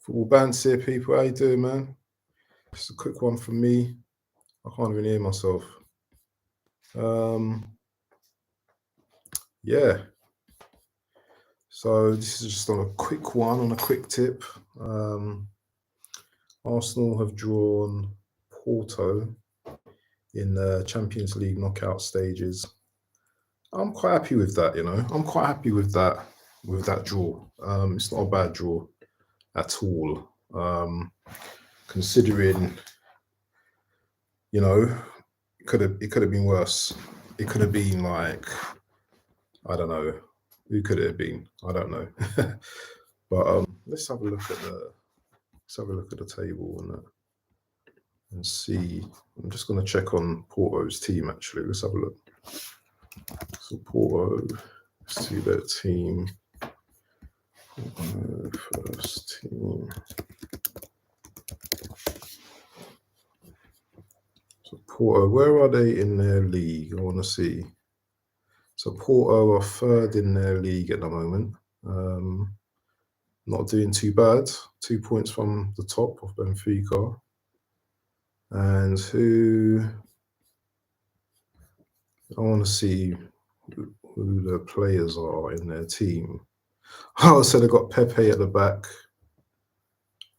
Football bands here, people. How you doing, man? Just a quick one from me. I can't even hear myself. Um, yeah. So this is just on a quick one, on a quick tip. Arsenal have drawn Porto in the Champions League knockout stages. I'm quite happy with that. I'm quite happy with that draw. It's not a bad draw at all. Considering, you know, it could have been worse. It could have been like, I don't know, who could it have been? I don't know. But let's have a look at the table and see. I'm just going to check on Porto's team actually. Let's have a look. So Porto, let's see their team. First team. So Porto, where are they in their league? I want to see. So Porto are third in their league at the moment. Not doing too bad. 2 points from the top of Benfica. And I want to see who the players are in their team. Oh, so they've got Pepe at the back,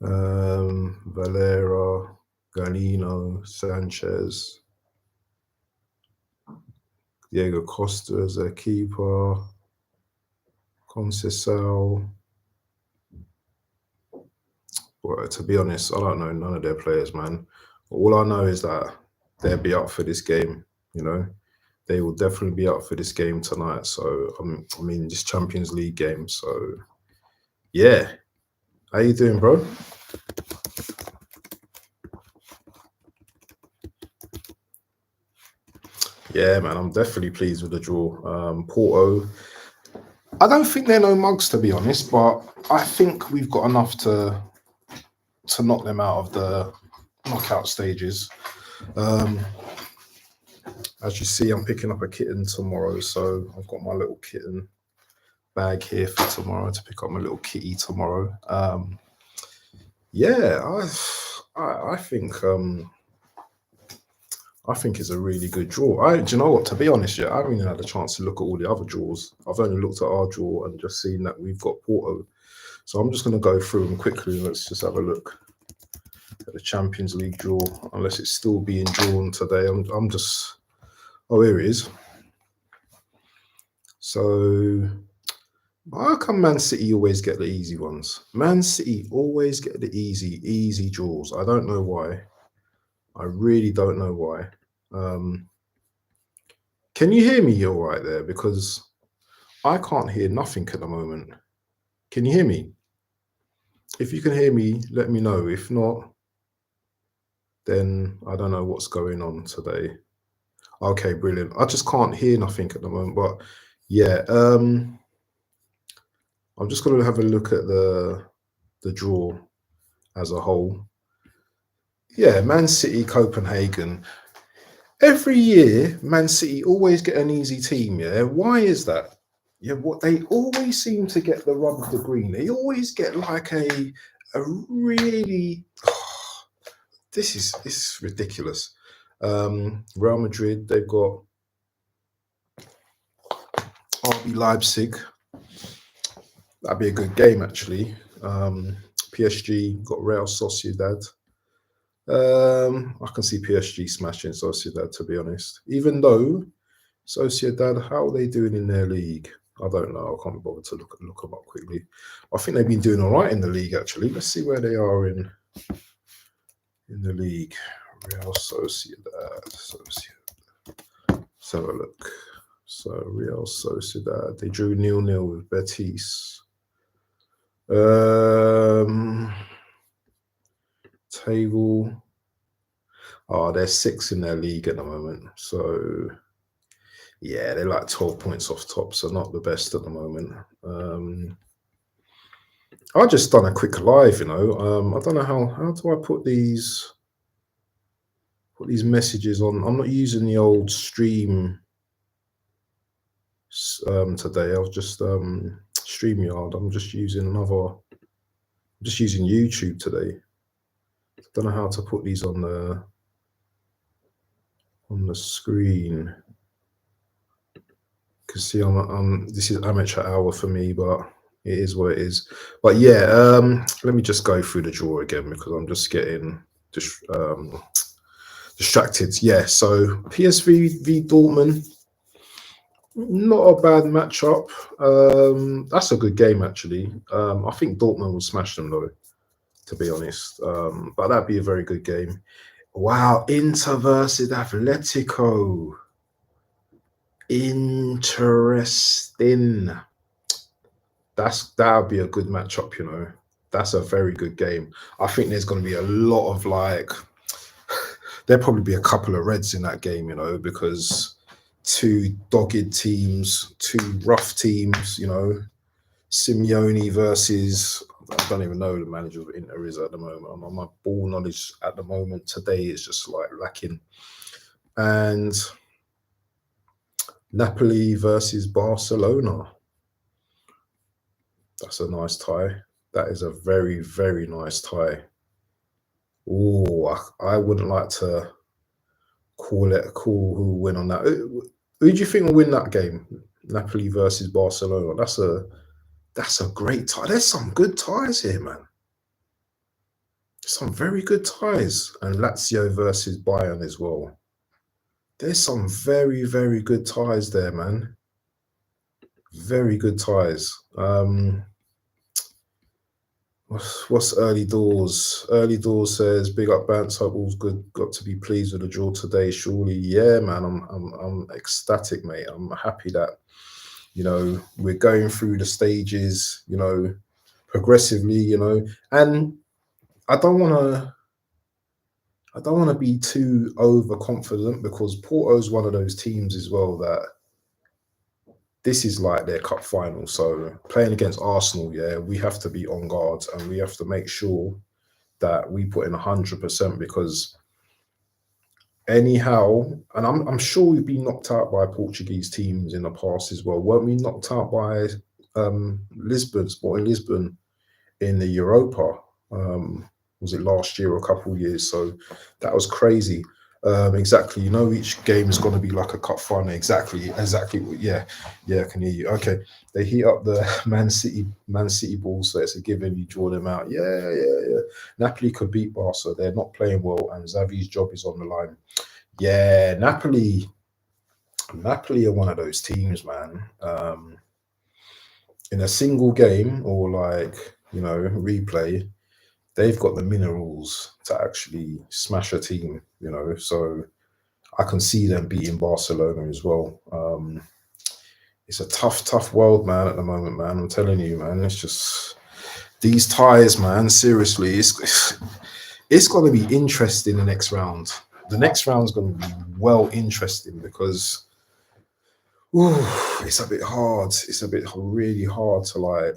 Valera, Ganino, Sanchez, Diego Costa as their keeper, Conceição. Well, to be honest, I don't know none of their players, man. All I know is that they'll be up for this game. They will definitely be up for this game tonight. So I mean, this Champions League game. So yeah, how you doing, bro? Yeah, man, I'm definitely pleased with the draw. Porto, I don't think they're no mugs, to be honest, but I think we've got enough to knock them out of the knockout stages. As you see, I'm picking up a kitten tomorrow, so I've got my little kitten bag here for tomorrow to pick up my little kitty tomorrow. Yeah, I think it's a really good draw. Do you know what? To be honest, yeah, I haven't even had a chance to look at all the other draws. I've only looked at our draw and just seen that we've got Porto. So I'm just going to go through them quickly. Let's just have a look at the Champions League draw, unless it's still being drawn today. I'm just... Oh, here it is. So, how come Man City always get the easy ones? Man City always get the easy draws. I don't know why. I really don't know why. Can you hear me all right there? Because I can't hear nothing at the moment. Can you hear me? If you can hear me, let me know. If not, then I don't know what's going on today. Okay, brilliant. I just can't hear nothing at the moment. But yeah, I'm just going to have a look at the draw as a whole. Yeah, Man City, Copenhagen. Every year, Man City always get an easy team. Yeah, why is that? Yeah, what they always seem to get the rub of the green. They always get like a really. This is ridiculous. Real Madrid, they've got RB Leipzig. That'd be a good game actually. PSG got Real Sociedad. I can see PSG smashing Sociedad, to be honest. Even though Sociedad, how are they doing in their league? I don't know. I can't be bothered to look them up quickly. I think they've been doing all right in the league, actually. Let's see where they are in the league. Real Sociedad. Let's have a look. So Real Sociedad, they drew 0-0 with Betis. Table. Oh, they're 6th in their league at the moment. So yeah, they're like 12 points off top, so not the best at the moment. I just done a quick live, I don't know how do I put these messages on. I'm not using the old stream today. I've just StreamYard. I'm just using another I'm just using YouTube today. Don't know how to put these on the screen. Because see, this is amateur hour for me, but it is what it is. But yeah, let me just go through the draw again because I'm just getting distracted. Yeah, so PSV v Dortmund, not a bad matchup. That's a good game actually. I think Dortmund will smash them though, to be honest. But that'd be a very good game. Wow, Inter versus Atletico. Interesting. That'll be a good matchup, you know. That's a very good game. I think there's going to be a lot of like, there'll probably be a couple of reds in that game, you know, because two dogged teams, two rough teams, you know. Simeone versus, I don't even know who the manager of Inter is at the moment. My ball knowledge at the moment today is just like lacking. And Napoli versus Barcelona. That's a nice tie. That is a very, very nice tie. Oh, I wouldn't like to call who win on that. Who do you think will win that game? Napoli versus Barcelona. That's a great tie. There's some good ties here, man. Some very good ties. And Lazio versus Bayern as well. There's some very, very good ties there, man. Very good ties. What's early doors? Early doors says, "Big up, Bants. Hope all's good. Got to be pleased with the draw today. Surely, yeah, man. I'm ecstatic, mate. I'm happy that we're going through the stages, progressively, and I don't want to be too overconfident because Porto's one of those teams as well that this is like their cup final. So playing against Arsenal, yeah, we have to be on guard and we have to make sure that we put in 100% because anyhow, and I'm sure we've been knocked out by Portuguese teams in the past as well. Weren't we knocked out by Sporting Lisbon in the Europa? Was it last year or a couple of years? So that was crazy. Exactly. Each game is going to be like a cup final. Exactly. Yeah. I can hear you. Okay. They heat up the Man City balls, so it's a given. You draw them out. Yeah. Napoli could beat Barca. They're not playing well, and Xavi's job is on the line. Yeah, Napoli are one of those teams, man. In a single game or replay, they've got the minerals to actually smash a team, so I can see them beating Barcelona as well. It's a tough world, man, at the moment, man. I'm telling you, man, it's just these ties, man. Seriously, it's going to be interesting the next round. The next round is going to be well interesting because it's a bit hard. It's really hard to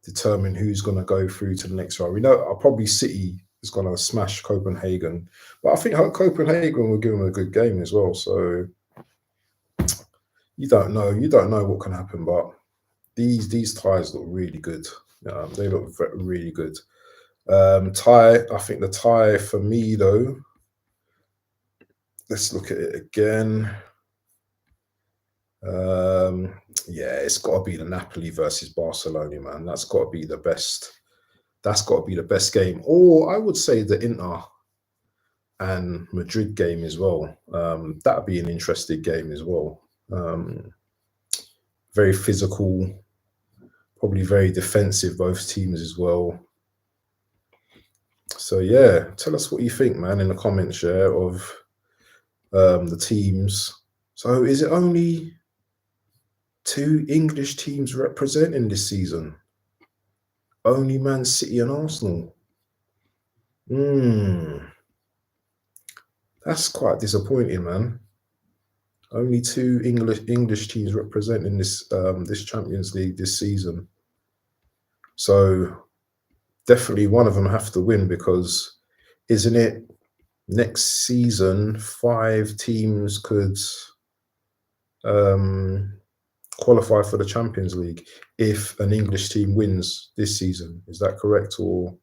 determine who's going to go through to the next round. We know probably City is going to smash Copenhagen, but I think Copenhagen will give them a good game as well. So you don't know what can happen, but these ties look really good. They look really good. I think the tie for me though. Let's look at it again. Yeah, it's got to be the Napoli versus Barcelona, man. That's got to be the best. That's got to be the best game. Or I would say the Inter and Madrid game as well. That'd be an interesting game as well. Very physical, probably very defensive, both teams as well. So yeah, tell us what you think, man, in the comments, share of the teams. So is it only 2 English teams representing this season? Only Man City and Arsenal. That's quite disappointing, man. Only 2 English teams representing this Champions League this season. So definitely one of them have to win because isn't it next season 5 teams could qualify for the Champions League if an English team wins this season. Is that correct, or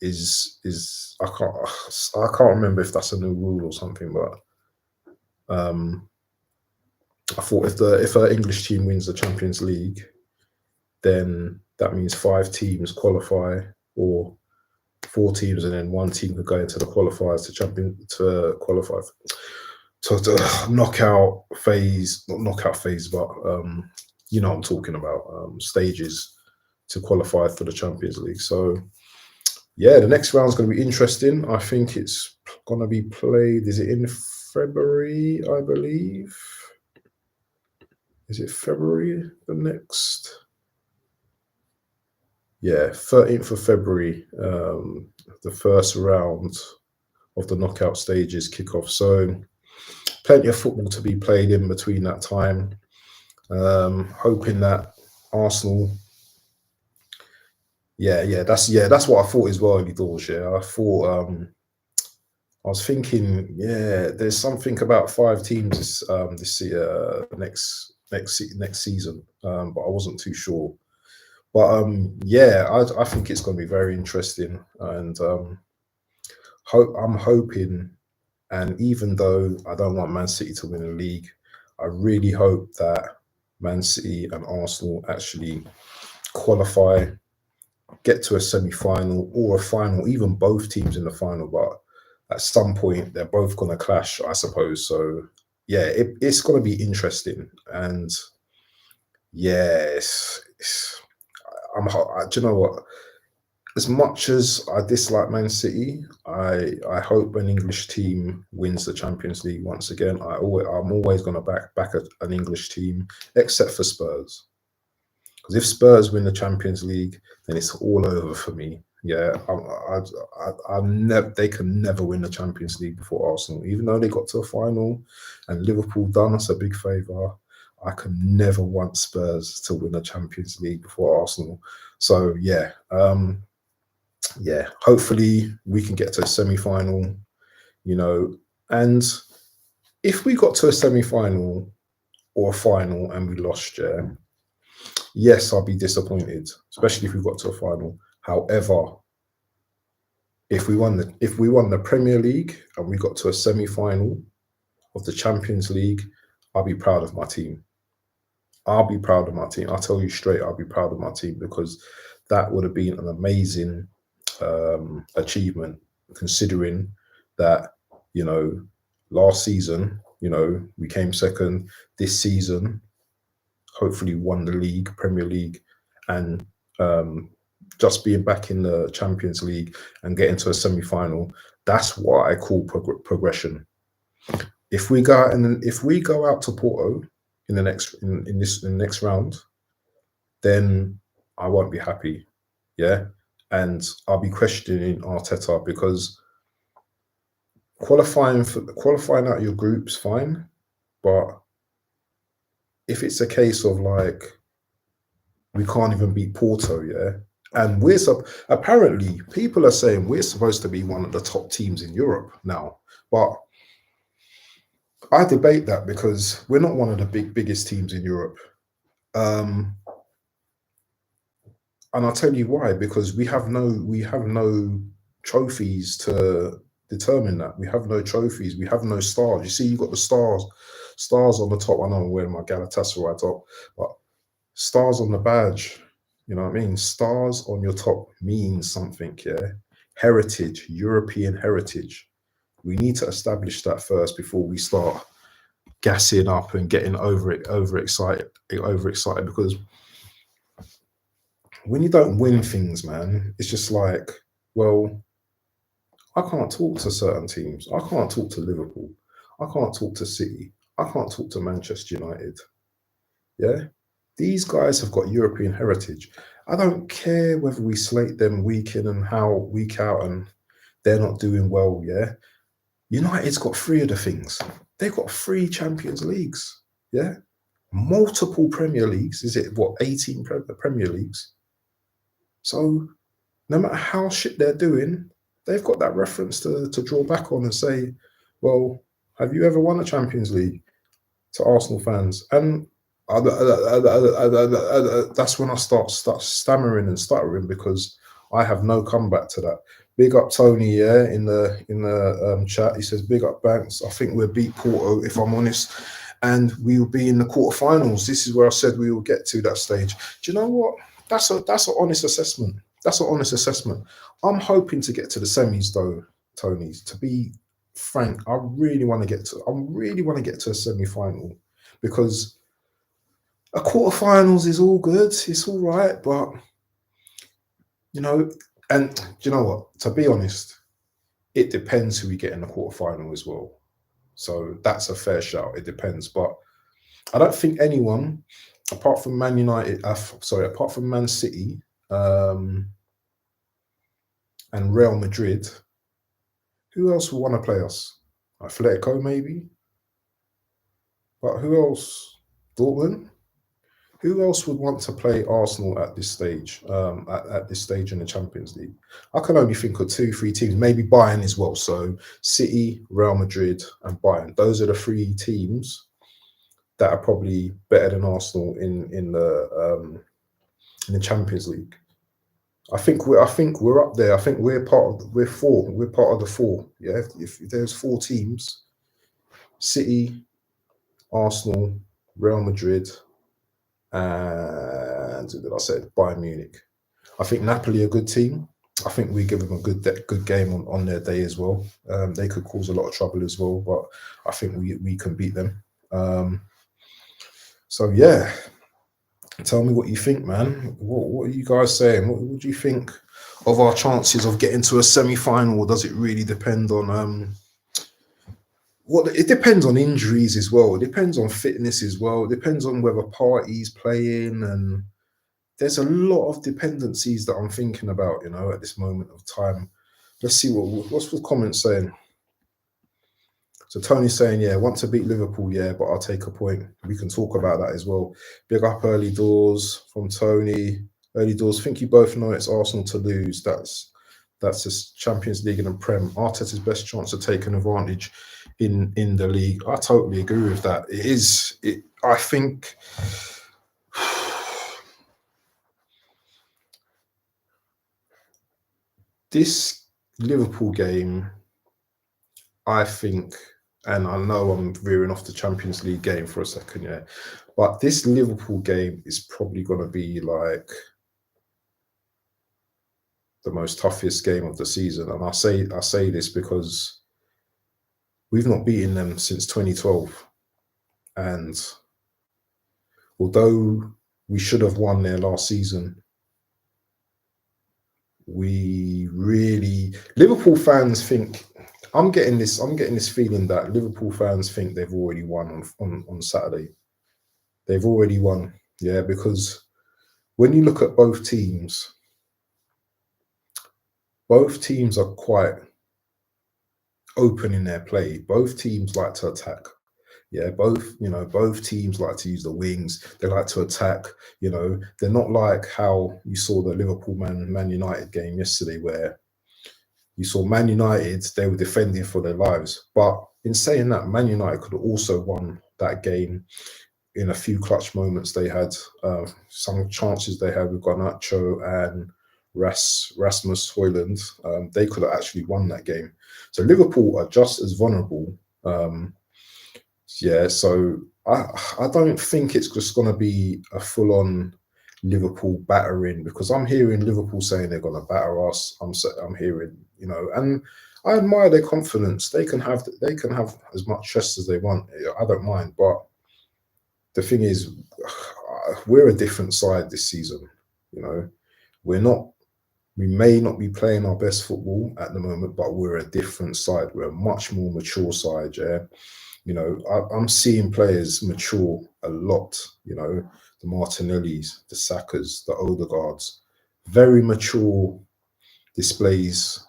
is I can't remember if that's a new rule or something, but um, I thought if an English team wins the Champions League, then that means 5 teams qualify, or 4 teams, and then 1 team could go into the qualifiers to qualify to the knockout phase, not knockout phase, but you know what I'm talking about, stages to qualify for the Champions League. So yeah, the next round's going to be interesting. I think it's going to be played. Is it in February? I believe. Is it February? The next. Yeah, 13th of February. The first round of the knockout stages kick off. So plenty of football to be played in between that time. Hoping that Arsenal. That's what I thought as well, early doors. Yeah, I thought I was thinking, yeah, there's something about 5 teams this next season, but I wasn't too sure. But yeah, I think it's going to be very interesting, and I'm hoping. And even though I don't want Man City to win the league, I really hope that Man City and Arsenal actually qualify, get to a semi-final or a final, even both teams in the final. But at some point, they're both going to clash, I suppose. So yeah, it's going to be interesting. And yeah, do you know what? As much as I dislike Man City, I hope an English team wins the Champions League once again. I'm always going to back an English team, except for Spurs. Because if Spurs win the Champions League, then it's all over for me. Yeah, they can never win the Champions League before Arsenal, even though they got to a final, and Liverpool done us a big favour. I can never want Spurs to win the Champions League before Arsenal. So yeah, hopefully we can get to a semi-final, you know, and if we got to a semi-final or a final and we lost, yeah, yes, I'll be disappointed, especially if we got to a final. However, if we won the Premier League and we got to a semi-final of the Champions League, I'll be proud of my team. I'll be proud of my team. I'll tell you straight, I'll be proud of my team, because that would have been an amazing achievement, considering that, you know, last season, you know, we came second. This season, hopefully won the league, Premier League, and just being back in the Champions League and getting to a semi-final. That's what I call progression. If we go out to Porto in the next round, then I won't be happy. Yeah. And I'll be questioning Arteta, because qualifying out your groups, fine. But if it's a case of like we can't even beat Porto, yeah, and apparently people are saying we're supposed to be one of the top teams in Europe now, but I debate that, because we're not one of the biggest teams in Europe. And I'll tell you why, because we have no trophies to determine that. We have no trophies. We have no stars. You see, you've got the stars on the top. I know I'm wearing my Galatasaray top, but stars on the badge. You know what I mean? Stars on your top means something. Yeah, heritage, European heritage. We need to establish that first before we start gassing up and getting overexcited. Because when you don't win things, man, it's just like, well, I can't talk to certain teams. I can't talk to Liverpool. I can't talk to City. I can't talk to Manchester United. Yeah. These guys have got European heritage. I don't care whether we slate them week in and week out, and they're not doing well. Yeah. United's got 3 of the things. They've got 3 Champions Leagues. Yeah. Multiple Premier Leagues. Is it what, 18 Premier Leagues? So no matter how shit they're doing, they've got that reference to draw back on and say, well, have you ever won a Champions League? to Arsenal fans, and that's when I start stammering and stuttering because I have no comeback to that. Big up Tony, yeah, in the chat. He says, "Big up Banks. I think we'll beat Porto, if I'm honest, and we will be in the quarterfinals. This is where I said we will get to that stage." Do you know what? That's an honest assessment. That's an honest assessment. I'm hoping to get to the semis, though, Tony. To be frank, I really want to get to. I really want to get to a semi-final because a quarterfinals is all good. It's all right, but you know, and do you know what? To be honest, it depends who we get in the quarterfinal as well. So that's a fair shout. It depends, but I don't think anyone, apart from Man United, apart from Man City um, and Real Madrid, who else will want to play us? Atletico, maybe, but who else? Dortmund. Who else would want to play Arsenal at this stage? At this stage in the Champions League, I can only think of two, three teams. Maybe Bayern as well. So City, Real Madrid, and Bayern. Those are the three teams that are probably better than Arsenal in the Champions League. I think we're up there. I think we're four. We're part of the four. Yeah. If there's four teams, City, Arsenal, Real Madrid, and who did I say? Bayern Munich. I think Napoli are a good team. I think we give them a good game on their day as well. They could cause a lot of trouble as well, but I think we can beat them. So yeah, tell me what you think, man. What are you guys saying? What do you think of our chances of getting to a semi-final? Or does it really depend on it depends on injuries as well. It depends on fitness as well. It depends on whether Party's playing, and there's a lot of dependencies that I'm thinking about, at this moment of time. Let's see what's the comments saying. So Tony's saying, yeah, want to beat Liverpool, yeah, but I'll take a point. We can talk about that as well. Big up early doors from Tony. Early doors. Think you both know it's Arsenal to lose. That's the Champions League and the Prem. Arteta's best chance to take an advantage in the league. I totally agree with that. It is. I think. This Liverpool game, I think, and I know I'm veering off the Champions League game for a second, yeah, but this Liverpool game is probably going to be like the most toughest game of the season. And I say this because we've not beaten them since 2012. And although we should have won there last season, Liverpool fans think, I'm getting this feeling that Liverpool fans think they've already won on Saturday. They've already won, yeah, because when you look at both teams are quite open in their play. Both teams like to attack. Yeah, both teams like to use the wings. They like to attack. They're not like how you saw the Liverpool Man United game yesterday, where you saw Man United, they were defending for their lives. But in saying that, Man United could have also won that game in a few clutch moments. They had some chances they had with Garnacho and Rasmus Højlund. They could have actually won that game. So Liverpool are just as vulnerable. Yeah, so I don't think it's just going to be a full-on Liverpool battering, because I'm hearing Liverpool saying they're going to batter us. I'm hearing, and I admire their confidence. They can have as much chest as they want. I don't mind, but the thing is, we're a different side this season. We may not be playing our best football at the moment, but we're a different side. We're a much more mature side. Yeah. I'm seeing players mature a lot. The Martinellis, the Sakas, the Odegaards, very mature displays.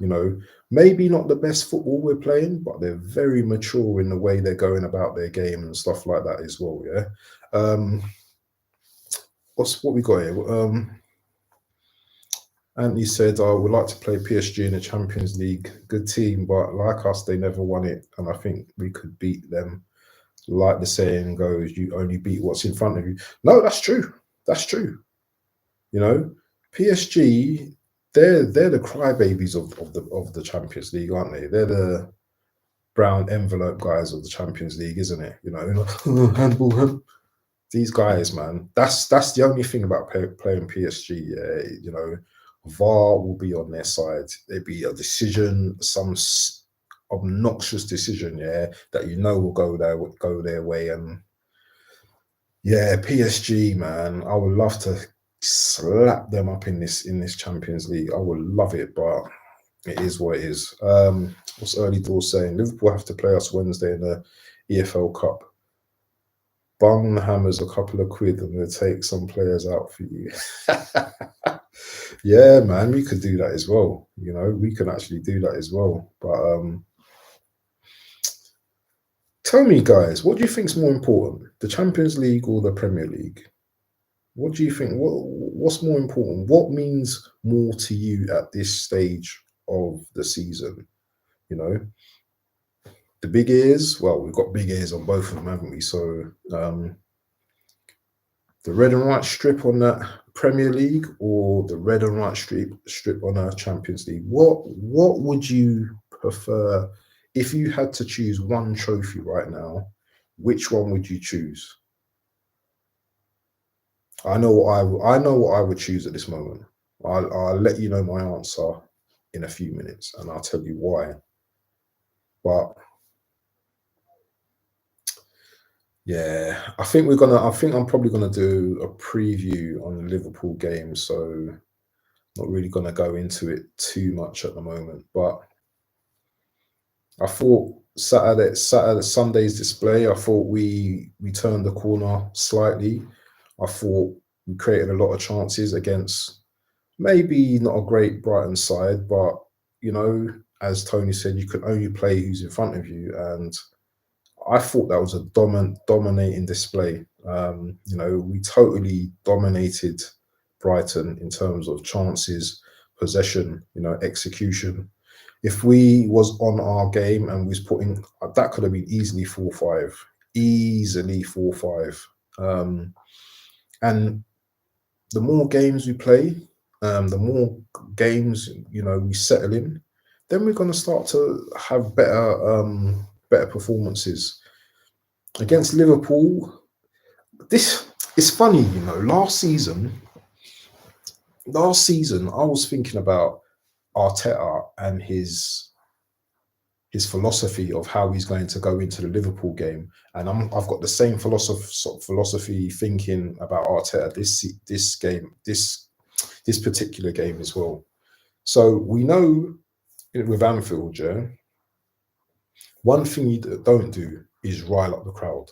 Maybe not the best football we're playing, but they're very mature in the way they're going about their game and stuff like that as well. Yeah. What we got here? Anthony said, I would like to play PSG in the Champions League. Good team, but like us, they never won it. And I think we could beat them like the saying goes, you only beat what's in front of you. No, that's true. That's true. You know, PSG, they're the crybabies of the Champions League, aren't they? They're the brown envelope guys of the Champions League, isn't it? Handball, hand. These guys, man. That's the only thing about playing PSG. Yeah, VAR will be on their side. There'd be a decision, some obnoxious decision, yeah, that will go their way. And yeah, PSG, man, I would love to slap them up in this Champions League. I would love it, but it is what it is. What's early doors saying? Liverpool have to play us Wednesday in the EFL Cup. Bung the hammers a couple of quid and we'll take some players out for you. Yeah, man, we could do that as well. We can actually do that as well. But tell me, guys, what do you think is more important, the Champions League or the Premier League? What do you think? What's more important? What means more to you at this stage of the season? The big ears. Well, we've got big ears on both of them, haven't we? So the red and white strip on that Premier League or the red and white strip on a Champions League. What would you prefer if you had to choose one trophy right now? Which one would you choose? I know what I would choose at this moment. I'll let you know my answer in a few minutes, and I'll tell you why. But yeah, I think I'm probably gonna do a preview on the Liverpool game, so not really gonna go into it too much at the moment. But I thought Sunday's display, I thought we turned the corner slightly. I thought we created a lot of chances against maybe not a great Brighton side, but as Tony said, you can only play who's in front of you, and I thought that was a dominating display. We totally dominated Brighton in terms of chances, possession, execution. If we was on our game and we was putting, that could have been easily 4-5, easily 4-5. And the more games we play, the more games we settle in, then we're going to start to have better performances against Liverpool. This is funny, Last season, I was thinking about Arteta and his philosophy of how he's going to go into the Liverpool game, and I've got the same philosophy thinking about Arteta this game, this particular game as well. So we know with Anfield, yeah, one thing you don't do is rile up the crowd.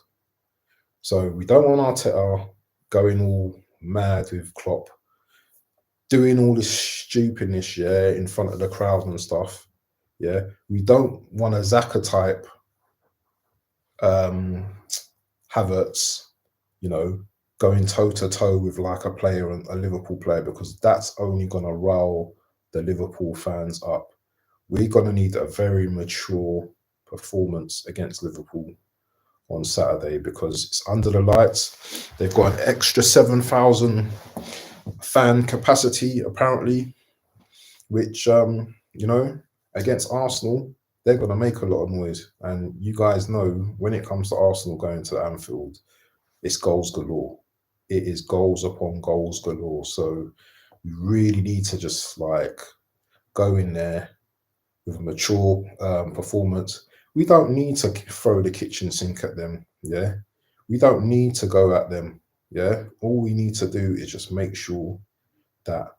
So we don't want Arteta going all mad with Klopp, doing all this stupidness, yeah, in front of the crowd and stuff. Yeah, we don't want a Xhaka type Havertz, going toe to toe with like a Liverpool player, because that's only gonna rile the Liverpool fans up. We're gonna need a very mature performance against Liverpool on Saturday, because it's under the lights. They've got an extra 7,000 fan capacity apparently, which against Arsenal, they're going to make a lot of noise. And you guys know, when it comes to Arsenal going to Anfield, it's goals galore. It is goals upon goals galore. So we really need to just go in there with a mature performance. We don't need to throw the kitchen sink at them. Yeah, we don't need to go at them. Yeah, all we need to do is just make sure that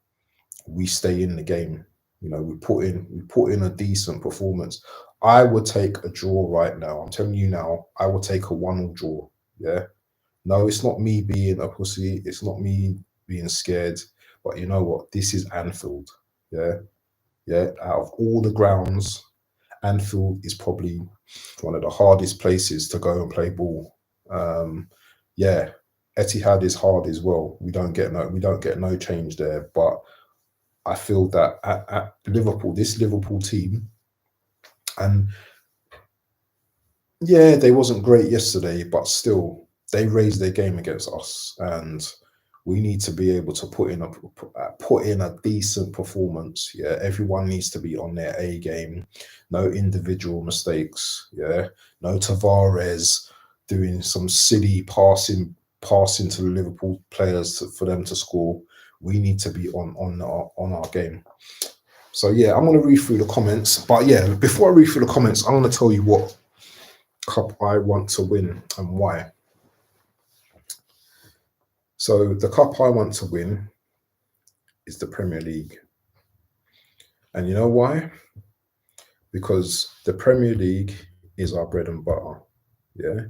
we stay in the game. We put in a decent performance. I would take a draw right now. I'm telling you now, I would take a 1-1 draw. Yeah. No, it's not me being a pussy. It's not me being scared. But you know what? This is Anfield. Yeah. Yeah. Out of all the grounds, Anfield is probably one of the hardest places to go and play ball. Yeah. Etihad is hard as well. We don't get no change there. But I feel that at Liverpool, this Liverpool team, and Yeah, they wasn't great yesterday, but still, they raised their game against us, and we need to be able to put in a decent performance. Yeah, everyone needs to be on their A game. No individual mistakes. Yeah, no Tavares doing some silly passing to the Liverpool players for them to score. We need to be on our game. So yeah, I'm gonna read through the comments, but yeah, before I read through the comments, I'm gonna tell you what cup I want to win and why. So the cup I want to win is the Premier League. And you know why? Because the Premier League is our bread and butter. Yeah.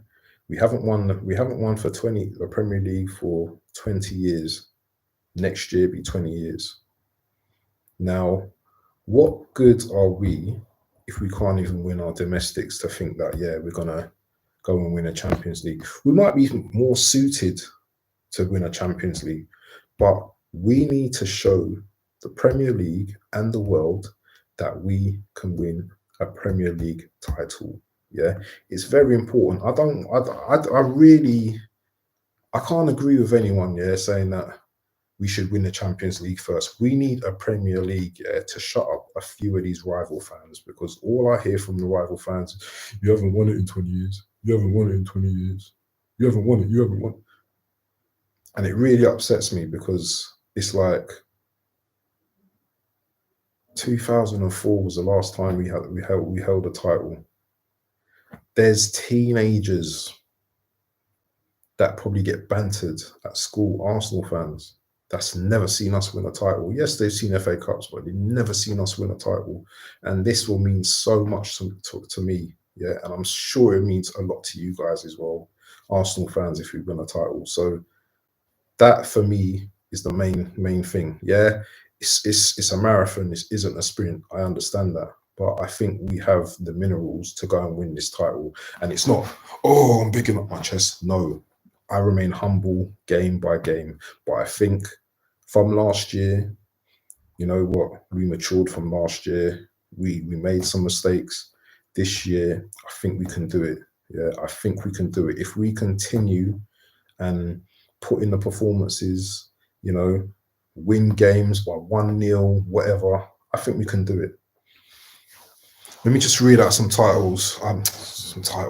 We haven't won for 20 the Premier League for 20 years. Next year be 20 years. Now, what good are we if we can't even win our domestics to think that yeah, we're gonna go and win a Champions League? We might be more suited to win a Champions League. But we need to show the Premier League and the world that we can win a Premier League title. Yeah, it's very important. I really, I can't agree with anyone. Yeah, saying that we should win the Champions League first. We need a Premier League, yeah, to shut up a few of these rival fans, because all I hear from the rival fans, you haven't won it in 20 years. You haven't won it in 20 years. You haven't won it. You haven't won. And it really upsets me because it's like 2004 was the last time we held a title. There's teenagers that probably get bantered at school, Arsenal fans that's never seen us win a title. Yes, they've seen FA Cups, but they've never seen us win a title. And this will mean so much to me. Yeah, and I'm sure it means a lot to you guys as well, Arsenal fans, if we win a title. So that for me is the main thing. Yeah, it's a marathon. This isn't a sprint. I understand that, but I think we have the minerals to go and win this title. And it's not, oh, I'm bigging up my chest. No, I remain humble game by game. But I think from last year, you know what, we matured from last year. We made some mistakes. This year, I think we can do it. Yeah, I think we can do it if we continue and put in the performances, you know, win games by 1-0, whatever. I think we can do it. Let me just read out some titles.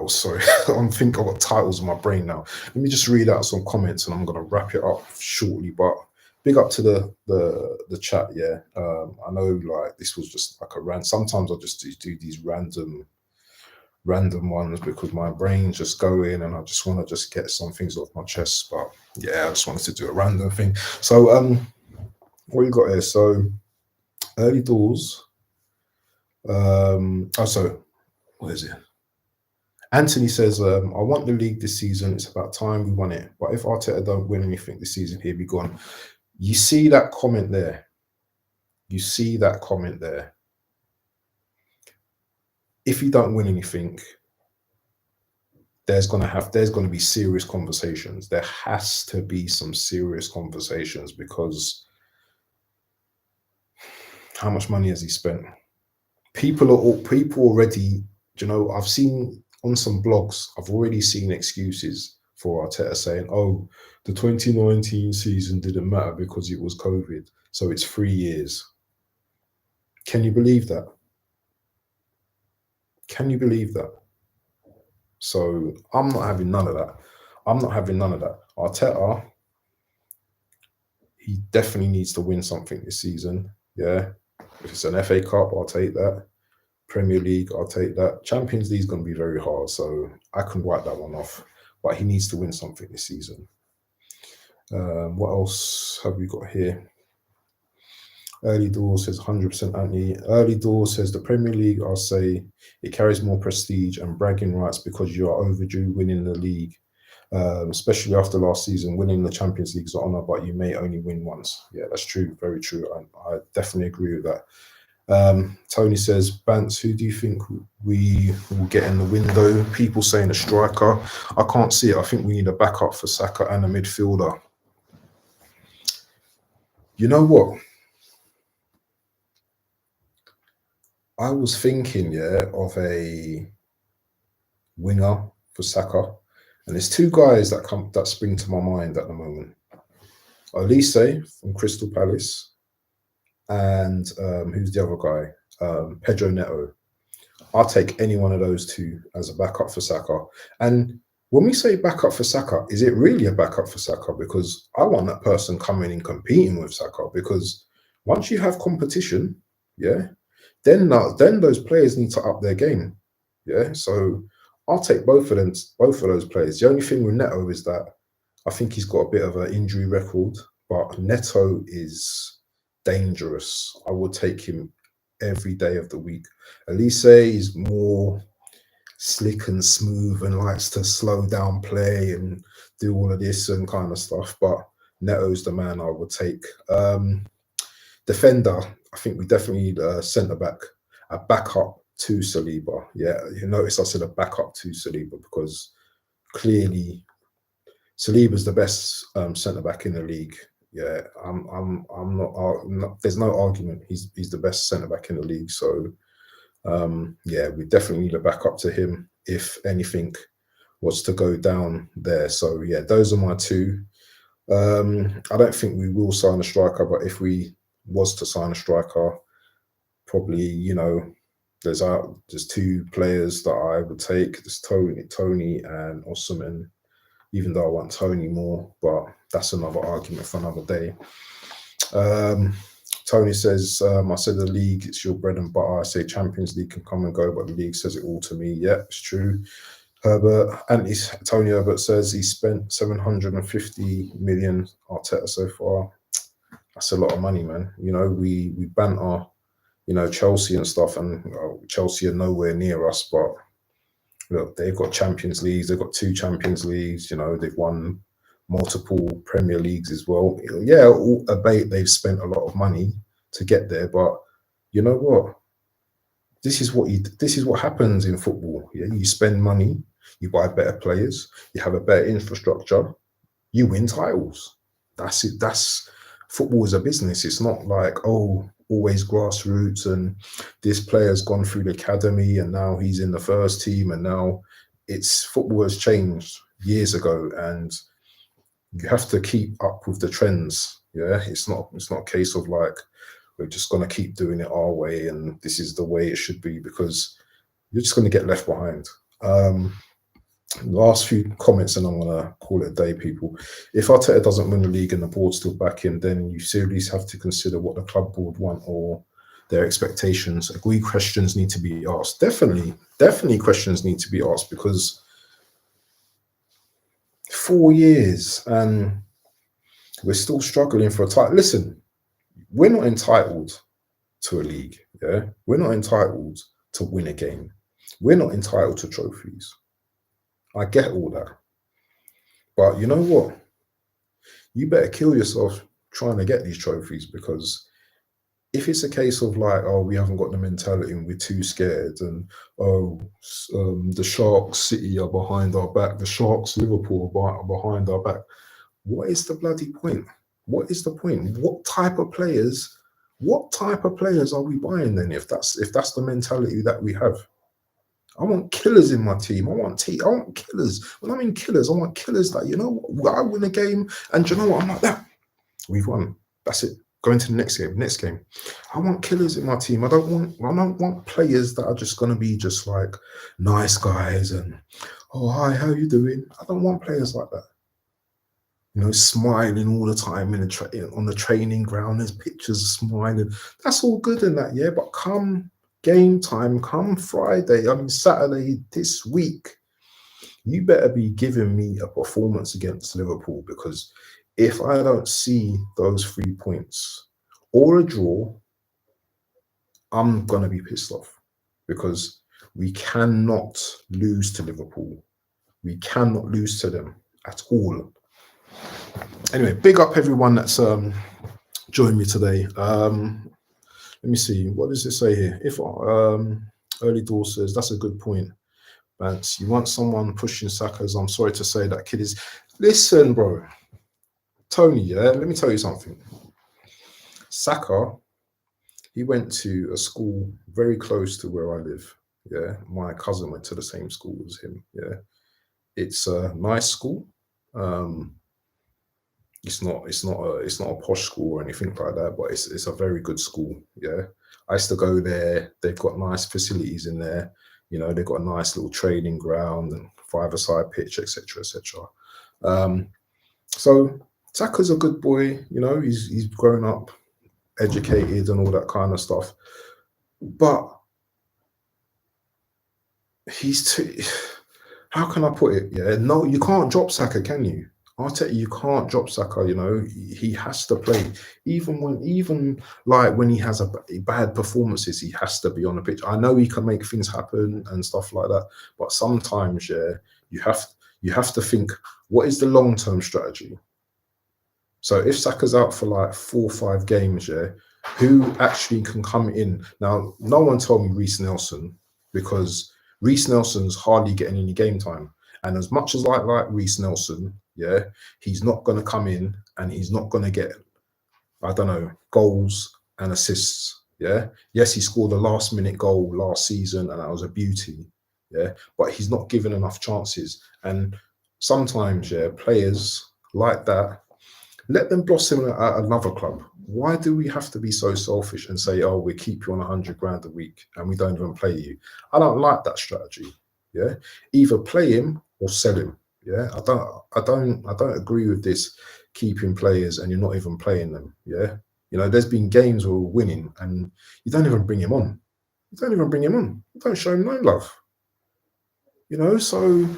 Sorry. I'm thinking I've got titles in my brain now. Let me just read out some comments and I'm gonna wrap it up shortly. But big up to the chat, yeah. I know like this was just like a rant. Sometimes I just do these random ones because my brain's just going and I just want to just get some things off my chest. But yeah, I just wanted to do a random thing. So what you got here? So early doors. Also, what is it? Anthony says, I want the league this season. It's about time we won it. But if Arteta don't win anything this season, he'll be gone. You see that comment there? You see that comment there? If you don't win anything, there's gonna be serious conversations. There has to be some serious conversations because how much money has he spent? People already, I've seen on some blogs, I've already seen excuses for Arteta saying, "Oh, the 2019 season didn't matter because it was COVID, so it's 3 years." Can you believe that? Can you believe that? So I'm not having none of that. I'm not having none of that. Arteta, he definitely needs to win something this season. Yeah. If it's an FA Cup, I'll take that. Premier League, I'll take that. Champions League is going to be very hard, so I can write that one off. But he needs to win something this season. What else have we got here? Early Doors says 100% Anthony. Early Doors says the Premier League, I'll say it carries more prestige and bragging rights because you are overdue winning the league. Especially after last season, winning the Champions League is an honour, but you may only win once. Yeah, that's true. Very true. I definitely agree with that. Tony says, Bants, who do you think we will get in the window? People saying a striker. I can't see it. I think we need a backup for Saka and a midfielder. You know what? I was thinking, yeah, of a winger for Saka. And there's two guys that spring to my mind at the moment. Elise from Crystal Palace and who's the other guy? Pedro Neto. I'll take any one of those two as a backup for Saka. And when we say backup for Saka, is it really a backup for Saka? Because I want that person coming and competing with Saka. Because once you have competition, yeah, then those players need to up their game. Yeah. So I'll take both of those players. The only thing with Neto is that I think he's got a bit of an injury record, but Neto is dangerous. I would take him every day of the week. Elise is more slick and smooth and likes to slow down play and do all of this and kind of stuff. But Neto's the man I would take. Defender, I think we definitely need a centre back, a backup to Saliba. Yeah, you notice I said a backup to Saliba because clearly Saliba's the best centre back in the league. Yeah, I'm not. There's no argument. He's the best centre back in the league. So yeah, we definitely need a backup to him if anything was to go down there. So yeah, those are my two. I don't think we will sign a striker, but if we was to sign a striker, probably there's two players that I would take. There's Tony and Osimhen. Even though I want Tony more, but that's another argument for another day. Tony says, I said the league, it's your bread and butter. I say Champions League can come and go, but the league says it all to me. Yeah, it's true. Tony Herbert says he spent 750 million Arteta so far. That's a lot of money, man. We banter, Chelsea and stuff, and Chelsea are nowhere near us, but look, they've got Champions Leagues. They've got 2 Champions Leagues. They've won multiple Premier Leagues as well. Yeah, albeit they've spent a lot of money to get there. But you know what? This is what happens in football. Yeah, you spend money, you buy better players, you have a better infrastructure, you win titles. That's it. That's football is a business. It's not like always grassroots and this player's gone through the academy and now he's in the first team and now football has changed years ago and you have to keep up with the trends. Yeah, it's not a case of like we're just going to keep doing it our way and this is the way it should be, because you're just going to get left behind. Last few comments and I'm going to call it a day, people. If Arteta doesn't win the league and the board's still back in, then you seriously have to consider what the club board want or their expectations. Agreed, questions need to be asked. Definitely questions need to be asked, because 4 years and we're still struggling for a title. Listen, we're not entitled to a league. Yeah, we're not entitled to win a game. We're not entitled to trophies. I get all that. But you know what? You better kill yourself trying to get these trophies, because if it's a case of like, we haven't got the mentality and we're too scared, and the Sharks City are behind our back, the Sharks Liverpool are behind our back, what is the bloody point? What is the point? What type of players are we buying then if that's the mentality that we have? I want killers in my team. I want killers. When I mean killers, I want killers that, I win a game and I'm like that. We've won. That's it. Going to the next game. I want killers in my team. I don't want players that are just going to be just like nice guys and, oh, hi, how you doing? I don't want players like that. Smiling all the time on the training ground. There's pictures of smiling. That's all good and that, yeah. But come game time, come Friday, Saturday this week, you better be giving me a performance against Liverpool, because if I don't see those 3 points or a draw, I'm going to be pissed off, because we cannot lose to Liverpool. We cannot lose to them at all. Anyway, big up everyone that's joined me today. Let me see. What does it say here? If Early Door says, that's a good point, Vance. You want someone pushing Saka's. I'm sorry to say that kid is. Listen, bro. Tony, yeah, let me tell you something. Saka, he went to a school very close to where I live. Yeah, my cousin went to the same school as him. Yeah, it's a nice school. Um, it's not a posh school or anything like that, but it's a very good school. Yeah, I used to go there. They've got nice facilities in there. You know, they've got a nice little training ground and five-a-side pitch, etc., etc. Um, so Saka's a good boy. You know, he's grown up, educated, and all that kind of stuff. But he's too. How can I put it? Yeah, no, you can't drop Saka, can you? I'll tell you, you can't drop Saka. You know, he has to play, even like when he has bad performances, he has to be on the pitch. I know he can make things happen and stuff like that, but sometimes, yeah, you have you have to think, what is the long term strategy? So if Saka's out for like 4 or 5 games, yeah, who actually can come in? Now, no one told me Reece Nelson because Reece Nelson's hardly getting any game time. And as much as I like Reece Nelson, yeah, he's not going to come in and he's not going to get, I don't know, goals and assists. Yeah. Yes, he scored a last minute goal last season and that was a beauty. Yeah. But he's not given enough chances. And sometimes, yeah, players like that, let them blossom at another club. Why do we have to be so selfish and say, "Oh, we keep you on 100 grand a week and we don't even play you"? I don't like that strategy. Yeah, either play him or sell him. Yeah, I don't agree with this keeping players and you're not even playing them. Yeah, you know, there's been games where we're winning and you don't even bring him on. You don't even bring him on. You don't show him no love. You know, so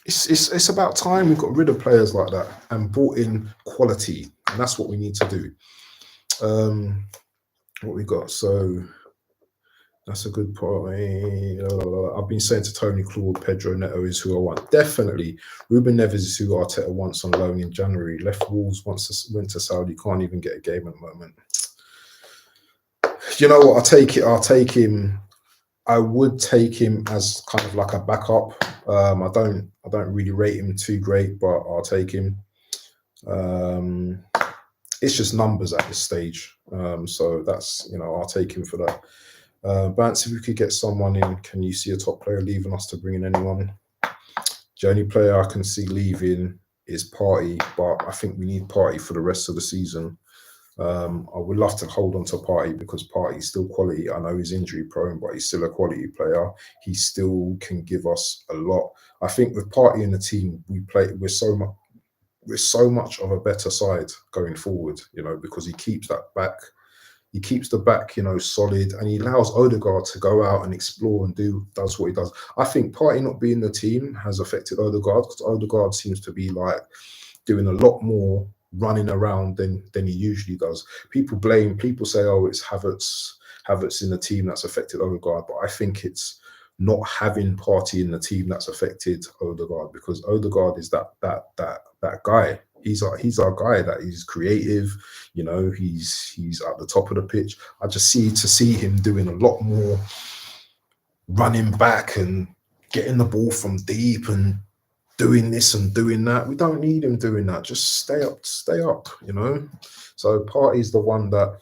it's about time we got rid of players like that and brought in quality, and that's what we need to do. What we got? So that's a good point. I've been saying to Tony, Claude, Pedro Neto is who I want. Definitely, Ruben Neves is who Arteta wants on loan in January. Left Wolves went to Saudi, can't even get a game at the moment. You know what? I'll take it. I'll take him. I would take him as kind of like a backup. I don't really rate him too great, but I'll take him. Um, it's just numbers at this stage. So that's, I'll take him for that. Bance, if we could get someone in, can you see a top player leaving us to bring in anyone? The only player I can see leaving is Party, but I think we need Party for the rest of the season. I would love to hold on to Party because Party is still quality. I know he's injury prone, but he's still a quality player. He still can give us a lot. I think with Party in the team, we're so much of a better side going forward, because he keeps that back. He keeps the back, solid, and he allows Odegaard to go out and explore and does what he does. I think Party not being the team has affected Odegaard because Odegaard seems to be like doing a lot more running around than he usually does. People say, oh, it's Havertz in the team that's affected Odegaard, but I think it's not having Party in the team that's affected Odegaard because Odegaard is that guy. He's our guy. That he's creative. He's at the top of the pitch. I just see him doing a lot more running back and getting the ball from deep and doing this and doing that. We don't need him doing that. Just stay up. So Party's the one that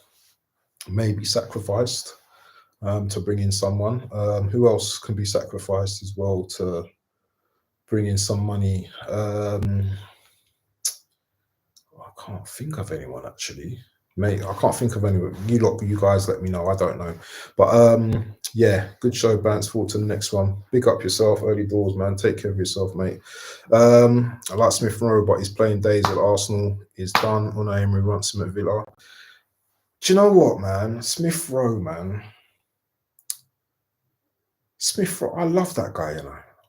may be sacrificed to bring in someone. Who else can be sacrificed as well to bring in some money? I can't think of anyone actually. Mate, I can't think of anyone. You guys let me know. I don't know. But yeah, good show, Bance. Forward to the next one. Big up yourself, early doors, man. Take care of yourself, mate. I like Smith Rowe, but he's playing days at Arsenal. He's done. Unai Emery wants him at Villa. Do you know what, man? Smith Rowe, man. Smith Rowe, I love that guy,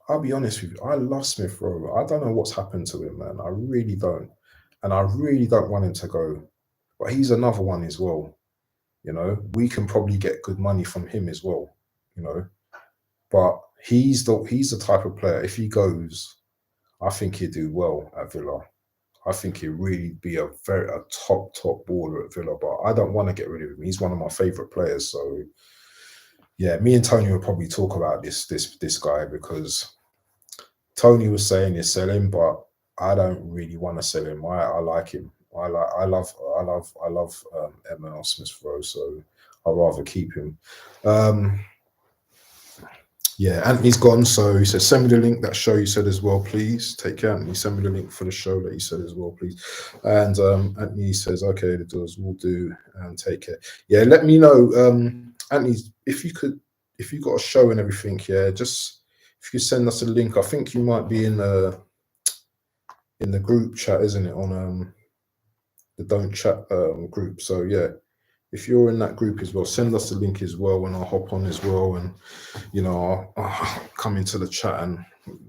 I'll be honest with you. I love Smith Rowe. I don't know what's happened to him, man. I really don't. And I really don't want him to go. But he's another one as well. We can probably get good money from him as well. But he's the type of player. If he goes, I think he'd do well at Villa. I think he'd really be a top baller at Villa. But I don't want to get rid of him. He's one of my favourite players. So yeah, me and Tony will probably talk about this guy because Tony was saying he's selling, but I don't really want to sell him. I like him. I love ML Smith Rowe, so I'd rather keep him. Yeah, Anthony's gone, so he said, send me the link that show you said as well, please. Take care, Anthony. Send me the link for the show that you said as well, please. And Anthony says, okay, the doors will do, and take care. Yeah, let me know, Anthony, if you could, if you got a show and everything, yeah, just if you send us a link. I think you might be in the group chat, isn't it, on the Don't Chat group. So yeah, if you're in that group as well, send us the link as well, and I'll hop on as well, and I'll come into the chat and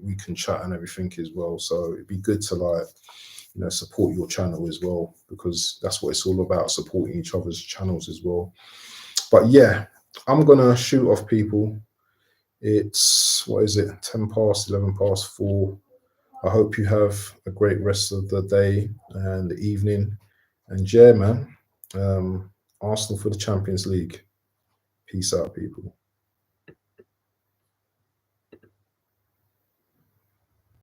we can chat and everything as well. So it'd be good to support your channel as well, because that's what it's all about, supporting each other's channels as well. But yeah, I'm gonna shoot off, people. It's, what is it, 10 past, 11 past 4. I hope you have a great rest of the day and the evening. And yeah, man, Arsenal for the Champions League. Peace out, people.